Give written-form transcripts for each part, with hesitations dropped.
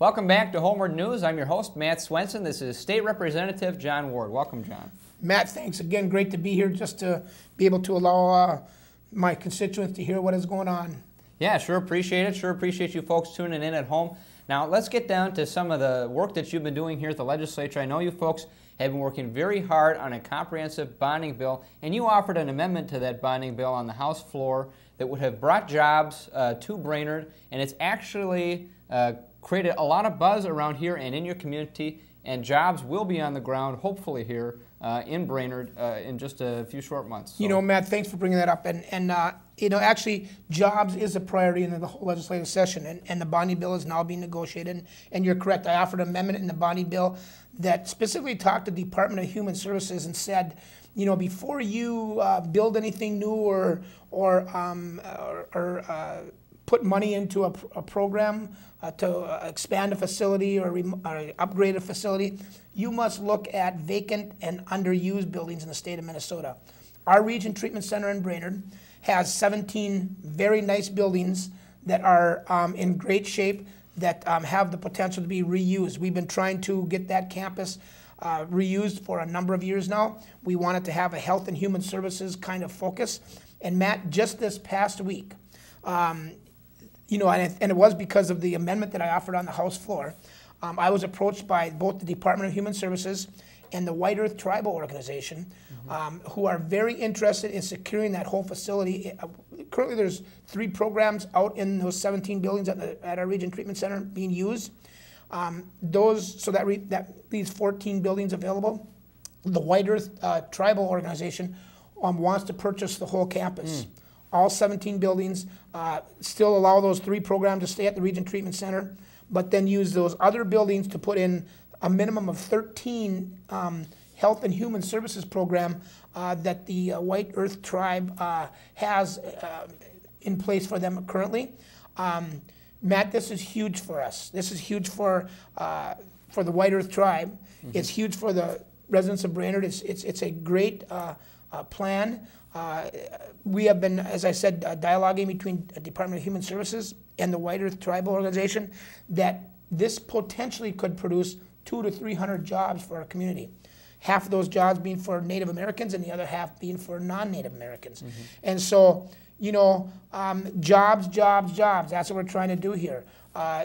Welcome back to Homeward News. I'm your host, Matt Swenson. This is State Representative John Ward. Welcome, John. Matt, thanks again. Great to be here just to be able to allow my constituents to hear what is going on. Yeah, sure appreciate it. Sure appreciate you folks tuning in at home. Now, let's get down to some of the work that you've been doing here at the legislature. I know you folks have been working very hard on a comprehensive bonding bill, and you offered an amendment to that bonding bill on the House floor that would have brought jobs to Brainerd, and it's actually created a lot of buzz around here and in your community, and jobs will be on the ground, hopefully here in Brainerd in just a few short months. So. You know, Matt, thanks for bringing that up. And you know, actually, jobs is a priority in the whole legislative session, and the bonding bill is now being negotiated. And you're correct, I offered an amendment in the bonding bill that specifically talked to the Department of Human Services and said, you know, before you build anything new or put money into a program to expand a facility or upgrade a facility, you must look at vacant and underused buildings in the state of Minnesota. Our Region Treatment Center in Brainerd has 17 very nice buildings that are in great shape that have the potential to be reused. We've been trying to get that campus reused for a number of years now. We wanted to have a health and human services kind of focus. And Matt, just this past week, you know, and it was because of the amendment that I offered on the House floor. I was approached by both the Department of Human Services and the White Earth Tribal Organization, who are very interested in securing that whole facility. Currently, there's 3 programs out in those 17 buildings at our Region Treatment Center being used. So that leaves 14 buildings available. The White Earth Tribal Organization wants to purchase the whole campus. All 17 buildings, still allow those 3 programs to stay at the Region Treatment Center, but then use those other buildings to put in a minimum of 13 health and human services program that the White Earth Tribe has in place for them currently. Matt, this is huge for us. This is huge for the White Earth Tribe. It's huge for the residents of Brainerd. It's a great plan. We have been, as I said, dialoguing between the Department of Human Services and the White Earth Tribal Organization that this potentially could produce 200 to 300 jobs for our community. Half of those jobs being for Native Americans and the other half being for non-Native Americans. And so, you know, jobs, that's what we're trying to do here.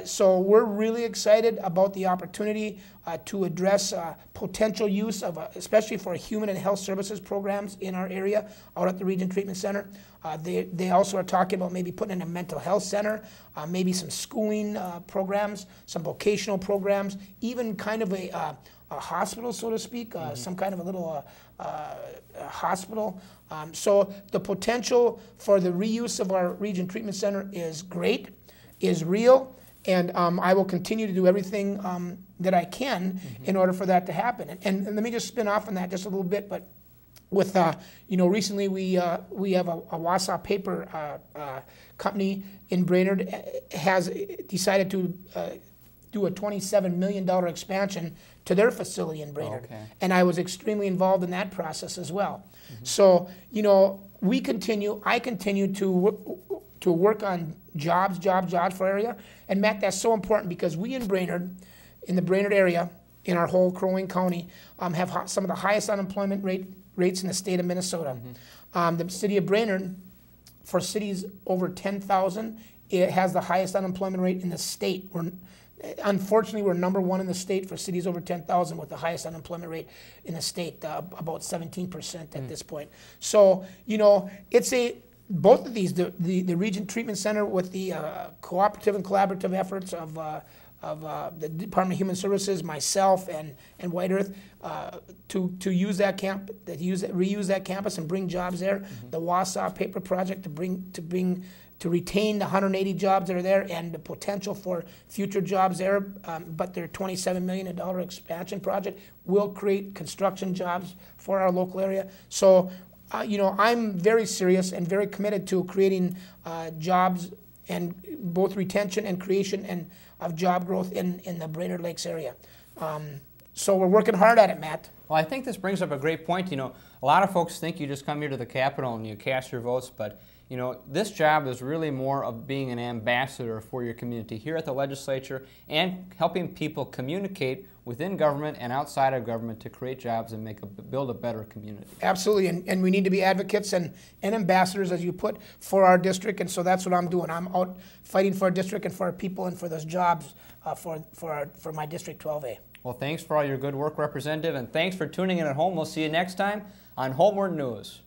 So we're really excited about the opportunity to address potential use of, especially for human and health services programs in our area out at the Region Treatment Center. They also are talking about maybe putting in a mental health center, maybe some schooling programs, some vocational programs, even kind of a hospital, so to speak, some kind of a little hospital. So the potential for the reuse of our Region Treatment Center is great, is real, and I will continue to do everything that I can in order for that to happen. And let me just spin off on that just a little bit, but with, you know, recently we have a Wausau paper company in Brainerd has decided to do a $27 million expansion to their facility in Brainerd. And I was extremely involved in that process as well. So, you know, I continue to work on jobs for our area. And Matt, that's so important because we in Brainerd, in the Brainerd area, in our whole Crow Wing County, have some of the highest unemployment rates in the state of Minnesota. The city of Brainerd, for cities over 10,000, it has the highest unemployment rate in the state. Unfortunately, we're #1 in the state for cities over 10,000 with the highest unemployment rate in the state, about 17% at this point. So, you know, both of these, the Region Treatment Center with the cooperative and collaborative efforts of the Department of Human Services, myself, and White Earth, to use that reuse that campus and bring jobs there. The Wausau paper project to retain the 180 jobs that are there and the potential for future jobs there, but their $27 million expansion project will create construction jobs for our local area. So, you know, I'm very serious and very committed to creating jobs and both retention and creation of job growth in the Brainerd Lakes area. So we're working hard at it, Matt. Well, I think this brings up a great point. You know, a lot of folks think you just come here to the Capitol and you cast your votes, but You know, this job is really more of being an ambassador for your community here at the legislature and helping people communicate within government and outside of government to create jobs and build a better community. Absolutely, and we need to be advocates and ambassadors, as you put, for our district, and so that's what I'm doing. I'm out fighting for our district and for our people and for those jobs for my District 12A. Well, thanks for all your good work, Representative, and thanks for tuning in at home. We'll see you next time on Homeward News.